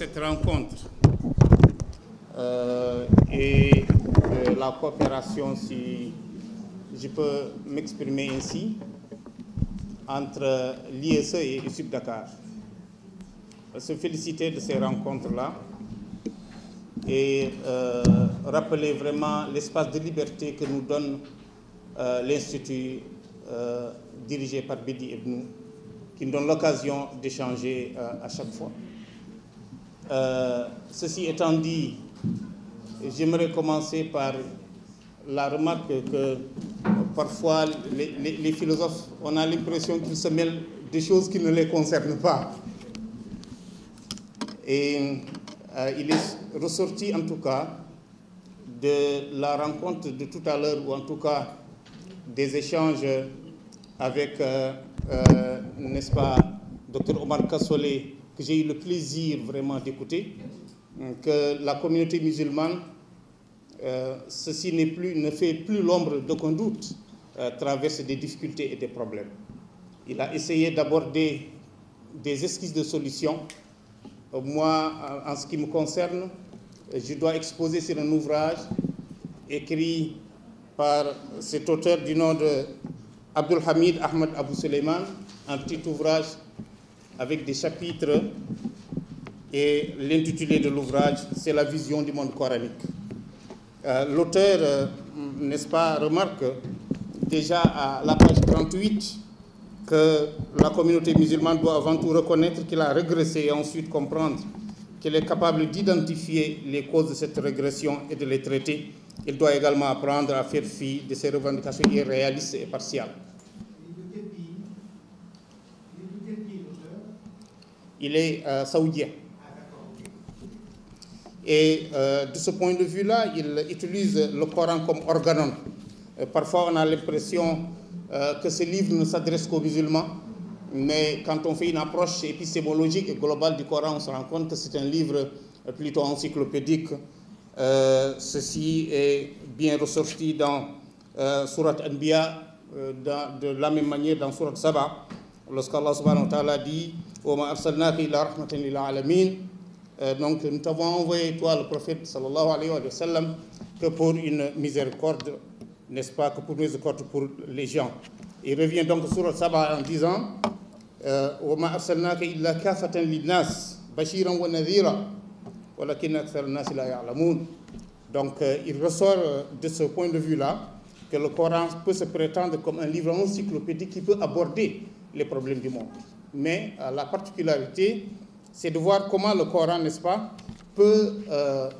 cette rencontre et de la coopération, si je peux m'exprimer ainsi, entre l'ISE et USUP Dakar. Se féliciter de ces rencontres-là et rappeler vraiment l'espace de liberté que nous donne l'Institut dirigé par Bedi Ebnou, qui nous donne l'occasion d'échanger à chaque fois. Ceci étant dit, j'aimerais commencer par la remarque que parfois les philosophes, on a l'impression qu'ils se mêlent des choses qui ne les concernent pas. Et il est ressorti en tout cas de la rencontre de tout à l'heure, ou en tout cas des échanges avec, n'est-ce pas, Dr Omar Kassolé, que j'ai eu le plaisir vraiment d'écouter, que la communauté musulmane, ceci ne fait plus l'ombre d'aucun doute, traverse des difficultés et des problèmes. Il a essayé d'aborder des esquisses de solutions. Moi, en ce qui me concerne, je dois exposer sur un ouvrage écrit par cet auteur du nom de Abdul Hamid Ahmad Abou Suleiman, un petit ouvrage avec des chapitres, et l'intitulé de l'ouvrage, c'est la vision du monde coranique. L'auteur, n'est-ce pas, remarque déjà à la page 38 que la communauté musulmane doit avant tout reconnaître qu'il a régressé et ensuite comprendre qu'elle est capable d'identifier les causes de cette régression et de les traiter. Il doit également apprendre à faire fi de ces revendications irréalistes et partiales. Il est saoudien. Et de ce point de vue-là, il utilise le Coran comme organon. Parfois, on a l'impression que ce livre ne s'adresse qu'aux musulmans, mais quand on fait une approche épistémologique et globale du Coran, on se rend compte que c'est un livre plutôt encyclopédique. Ceci est bien ressorti dans Surat Anbiya, de la même manière dans Surat Saba, lorsqu'Allah subhanahu wa ta'ala dit « Wa ma arsalnaka illa rahmatan lil alamin » donc nous t'avons envoyé, toi, le prophète, sallallahu alayhi wa sallam, que pour une miséricorde, n'est-ce pas, que pour une miséricorde pour les gens. Il revient donc sur Saba en disant wa ma arsalnaka illa kafatan linnas bashiran wa nadhira walakin akthar an-nas la ya'lamun. Donc il ressort de ce point de vue-là que le Coran peut se prétendre comme un livre encyclopédique qui peut aborder les problèmes du monde. Mais la particularité, c'est de voir comment le Coran, n'est-ce pas, peut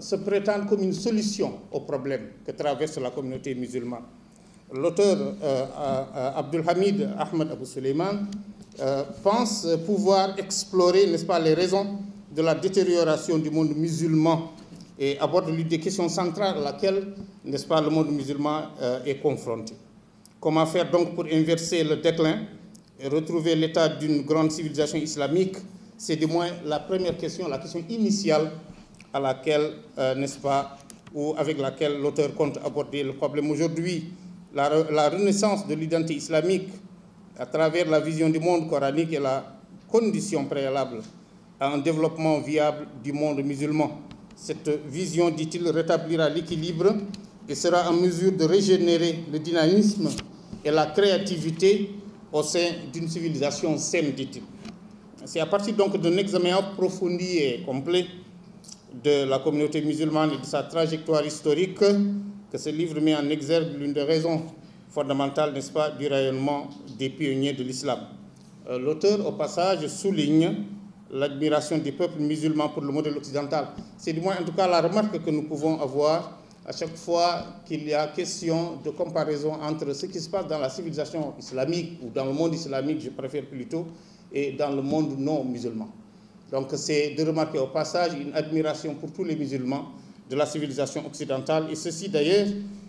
se prétendre comme une solution aux problèmes que traverse la communauté musulmane. L'auteur Abdul Hamid Ahmad Abou Suleiman pense pouvoir explorer, n'est-ce pas, les raisons de la détérioration du monde musulman et aborde l'une des questions centrales à laquelle, n'est-ce pas, le monde musulman est confronté. Comment faire donc pour inverser le déclin et retrouver l'état d'une grande civilisation islamique? C'est du moins la première question, la question initiale à laquelle, n'est-ce pas, ou avec laquelle l'auteur compte aborder le problème. Aujourd'hui, la renaissance de l'identité islamique à travers la vision du monde coranique est la condition préalable à un développement viable du monde musulman. Cette vision, dit-il, rétablira l'équilibre et sera en mesure de régénérer le dynamisme et la créativité au sein d'une civilisation saine, dit-il. C'est à partir donc d'un examen approfondi et complet de la communauté musulmane et de sa trajectoire historique que ce livre met en exergue l'une des raisons fondamentales, n'est-ce pas, du rayonnement des pionniers de l'islam. L'auteur, au passage, souligne l'admiration des peuples musulmans pour le modèle occidental. C'est du moins, en tout cas, la remarque que nous pouvons avoir à chaque fois qu'il y a question de comparaison entre ce qui se passe dans la civilisation islamique ou dans le monde islamique, je préfère plutôt, et dans le monde non musulman. Donc c'est de remarquer au passage une admiration pour tous les musulmans de la civilisation occidentale. Et ceci d'ailleurs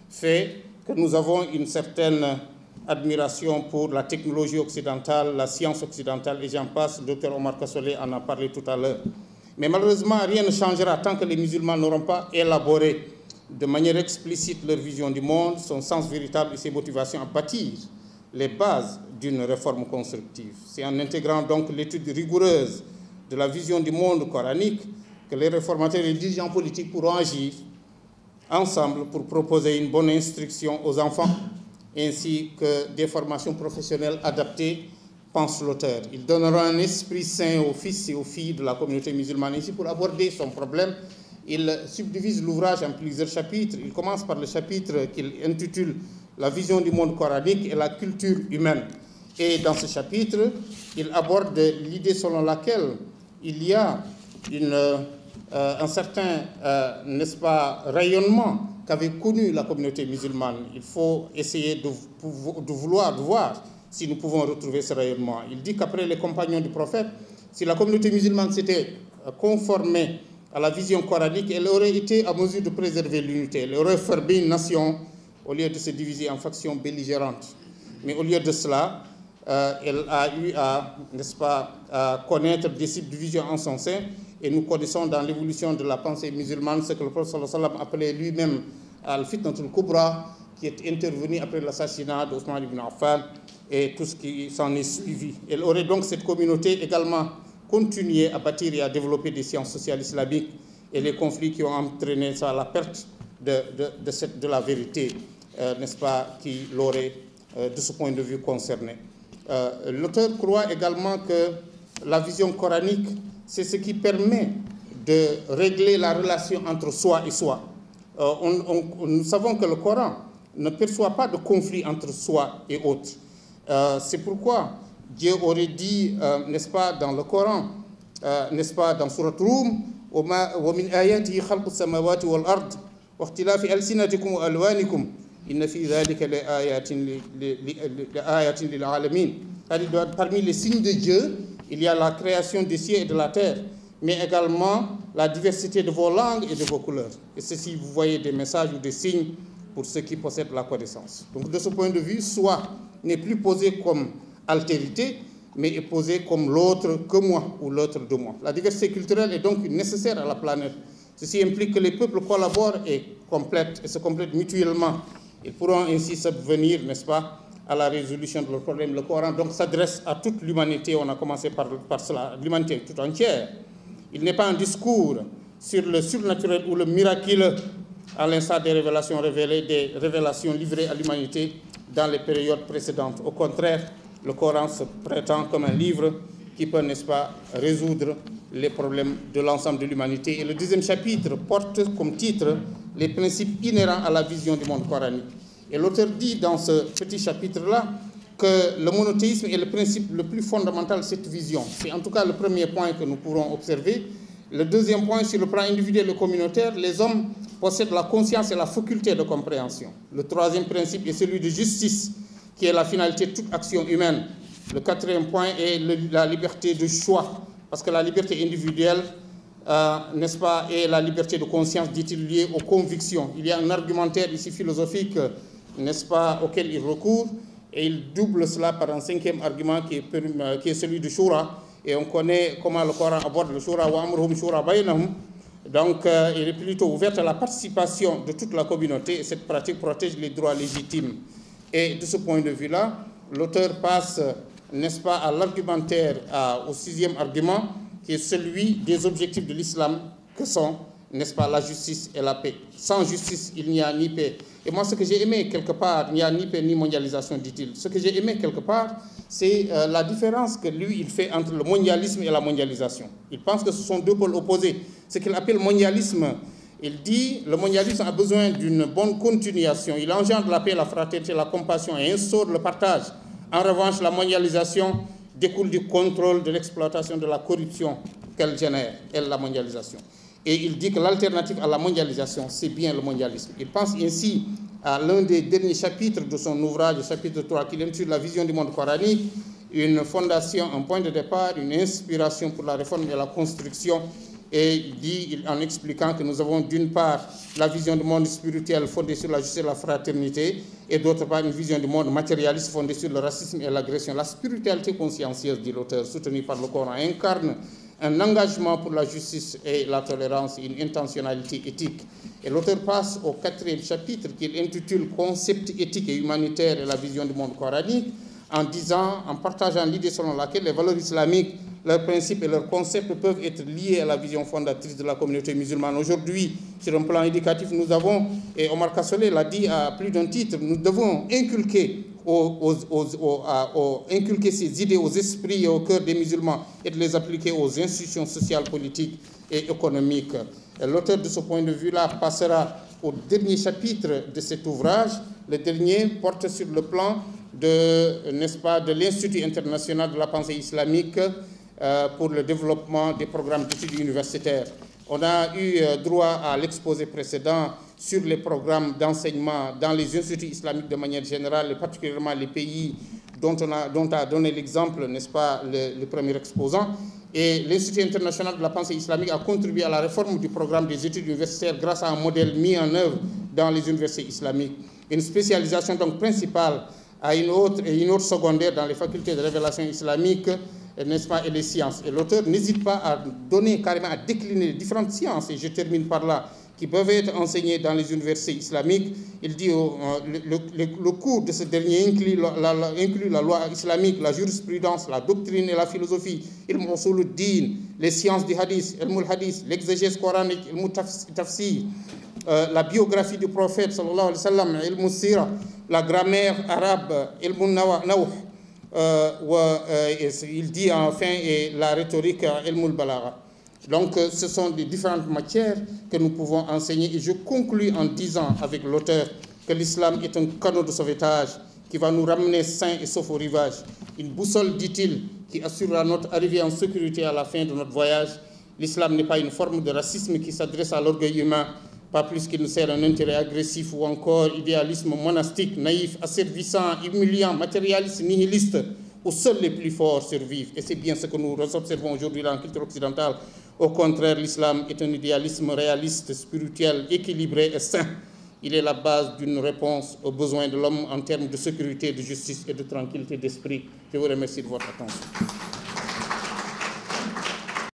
fait que nous avons une certaine admiration pour la technologie occidentale, la science occidentale, et j'en passe. Le Dr Omar Kassolé en a parlé tout à l'heure. Mais malheureusement, rien ne changera tant que les musulmans n'auront pas élaboré de manière explicite leur vision du monde, son sens véritable et ses motivations à bâtir les bases d'une réforme constructive. C'est en intégrant donc l'étude rigoureuse de la vision du monde coranique que les réformateurs et les dirigeants politiques pourront agir ensemble pour proposer une bonne instruction aux enfants, ainsi que des formations professionnelles adaptées, pense l'auteur. Il donnera un esprit sain aux fils et aux filles de la communauté musulmane. Ici, pour aborder son problème, il subdivise l'ouvrage en plusieurs chapitres. Il commence par le chapitre qu'il intitule « La vision du monde coranique et la culture humaine ». Et dans ce chapitre, il aborde l'idée selon laquelle il y a un certain, n'est-ce pas, rayonnement qu'avait connu la communauté musulmane. Il faut essayer de voir si nous pouvons retrouver ce rayonnement. Il dit qu'après les compagnons du prophète, si la communauté musulmane s'était conformée à la vision coranique, elle aurait été à mesure de préserver l'unité. Elle aurait formé une nation au lieu de se diviser en factions belligérantes. Mais au lieu de cela, elle a eu à, n'est-ce pas, à connaître des subdivisions en son sein. Et nous connaissons dans l'évolution de la pensée musulmane ce que le prophète sallallahu alayhi wa sallam appelait lui-même al-fitnatul kubra, qui est intervenu après l'assassinat d'Othman ibn Affan et tout ce qui s'en est suivi. Elle aurait donc, cette communauté, également continué à bâtir et à développer des sciences sociales islamiques et les conflits qui ont entraîné ça, la perte de la vérité, n'est-ce pas, qui l'aurait, de ce point de vue, concerné. L'auteur croit également que la vision coranique, c'est ce qui permet de régler la relation entre soi et soi. Nous savons que le Coran ne perçoit pas de conflit entre soi et autres. C'est pourquoi Dieu aurait dit, n'est-ce pas, dans le Coran, n'est-ce pas, dans Surat Rum, وَمِنْ آيَاتِهِ خَلْقُ السَّمَاوَاتِ وَالْأَرْضِ وَاخْتِلَافِ أَلْسِنَتِكُمْ وَأَلْوَانِكُمْ إِنَّ فِي ذَلِكَ لَآيَاتٍ لِلْعَالَمِينَ. Parmi les signes de Dieu, il y a la création des cieux et de la terre, mais également la diversité de vos langues et de vos couleurs. Et ceci, vous voyez des messages ou des signes pour ceux qui possèdent la connaissance. Donc de ce point de vue, soi n'est plus posé comme altérité, mais est posé comme l'autre que moi ou l'autre de moi. La diversité culturelle est donc nécessaire à la planète. Ceci implique que les peuples collaborent et se complètent mutuellement. Ils pourront ainsi subvenir, n'est-ce pas, à la résolution de leurs problèmes. Le Coran donc s'adresse à toute l'humanité. On a commencé par cela, l'humanité tout entière. Il n'est pas un discours sur le surnaturel ou le miraculeux, à l'instar des révélations révélées, des révélations livrées à l'humanité dans les périodes précédentes. Au contraire, le Coran se prétend comme un livre qui peut, n'est-ce pas, résoudre les problèmes de l'ensemble de l'humanité. Et le deuxième chapitre porte comme titre les principes inhérents à la vision du monde coranique. Et l'auteur dit dans ce petit chapitre-là que le monothéisme est le principe le plus fondamental de cette vision. C'est en tout cas le premier point que nous pourrons observer. Le deuxième point, sur le plan individuel et communautaire, les hommes possèdent la conscience et la faculté de compréhension. Le troisième principe est celui de justice, qui est la finalité de toute action humaine. Le quatrième point est la liberté de choix, parce que la liberté individuelle, n'est-ce pas, et la liberté de conscience, dit-il, liée aux convictions. Il y a un argumentaire ici philosophique, n'est-ce pas, auquel il recourt, et il double cela par un cinquième argument qui est celui du Shura. Et on connaît comment le Coran aborde le Shura, wa amruhum shura baynahum. Donc, il est plutôt ouvert à la participation de toute la communauté, et cette pratique protège les droits légitimes. Et de ce point de vue-là, l'auteur passe, n'est-ce pas, à l'argumentaire, au sixième argument, qui est celui des objectifs de l'islam, que sont, n'est-ce pas, la justice et la paix. Sans justice, il n'y a ni paix. Et moi, ce que j'ai aimé quelque part, il n'y a ni paix ni mondialisation, dit-il. Ce que j'ai aimé quelque part, c'est la différence que lui, il fait entre le mondialisme et la mondialisation. Il pense que ce sont deux pôles opposés. Ce qu'il appelle mondialisme, il dit le mondialisme a besoin d'une bonne continuation. Il engendre la paix, la fraternité, la compassion et instaure le partage. En revanche, la mondialisation découle du contrôle, de l'exploitation, de la corruption qu'elle génère, elle, la mondialisation. Et il dit que l'alternative à la mondialisation, c'est bien le mondialisme. Il pense ainsi à l'un des derniers chapitres de son ouvrage, le chapitre 3, qui intitule La vision du monde coranique, une fondation, un point de départ, une inspiration pour la réforme et la construction. Et il dit, en expliquant que nous avons d'une part la vision du monde spirituel fondée sur la justice et la fraternité, et d'autre part une vision du monde matérialiste fondée sur le racisme et l'agression. La spiritualité consciencieuse, dit l'auteur, soutenue par le Coran, incarne un engagement pour la justice et la tolérance, une intentionnalité éthique. Et l'auteur passe au quatrième chapitre qu'il intitule « Concept éthique et humanitaire et la vision du monde coranique », en disant, en partageant l'idée selon laquelle les valeurs islamiques leurs principes et leurs concepts peuvent être liés à la vision fondatrice de la communauté musulmane. Aujourd'hui, sur un plan éducatif, nous avons, et Omar Kassolé l'a dit à plus d'un titre, nous devons inculquer inculquer ces idées aux esprits et au cœur des musulmans et de les appliquer aux institutions sociales, politiques et économiques. L'auteur de ce point de vue-là passera au dernier chapitre de cet ouvrage. Le dernier porte sur le plan de l'Institut international de la pensée islamique pour le développement des programmes d'études universitaires. On a eu droit à l'exposé précédent sur les programmes d'enseignement dans les instituts islamiques de manière générale, et particulièrement les pays dont a donné l'exemple, n'est-ce pas, le premier exposant. Et l'Institut international de la pensée islamique a contribué à la réforme du programme des études universitaires grâce à un modèle mis en œuvre dans les universités islamiques. Une spécialisation donc principale à une autre secondaire dans les facultés de révélation islamique, n'est-ce pas, et les sciences. Et l'auteur n'hésite pas à donner carrément, à décliner les différentes sciences, et je termine par là, qui peuvent être enseignées dans les universités islamiques. Il dit le cours de ce dernier inclut la loi islamique, la jurisprudence, la doctrine et la philosophie, ilm usul-ud-din, les sciences du hadith, ilm al-hadith, l'exégèse coranique, ilm tafsir, la biographie du prophète, sallallahu alayhi wa sallam, ilm al-sira, la grammaire arabe, ilm al-nawh, il dit enfin et la rhétorique, ilm al-balagha. Donc, ce sont des différentes matières que nous pouvons enseigner. Et je conclus en disant avec l'auteur que l'islam est un canot de sauvetage qui va nous ramener sains et saufs au rivage. Une boussole, dit-il, qui assurera notre arrivée en sécurité à la fin de notre voyage. L'islam n'est pas une forme de racisme qui s'adresse à l'orgueil humain, pas plus qu'il ne sert un intérêt agressif ou encore idéalisme monastique, naïf, asservissant, humiliant, matérialiste, nihiliste, où seuls les plus forts survivent. Et c'est bien ce que nous observons aujourd'hui dans la culture occidentale. Au contraire, l'islam est un idéalisme réaliste, spirituel, équilibré et sain. Il est la base d'une réponse aux besoins de l'homme en termes de sécurité, de justice et de tranquillité d'esprit. Je vous remercie de votre attention.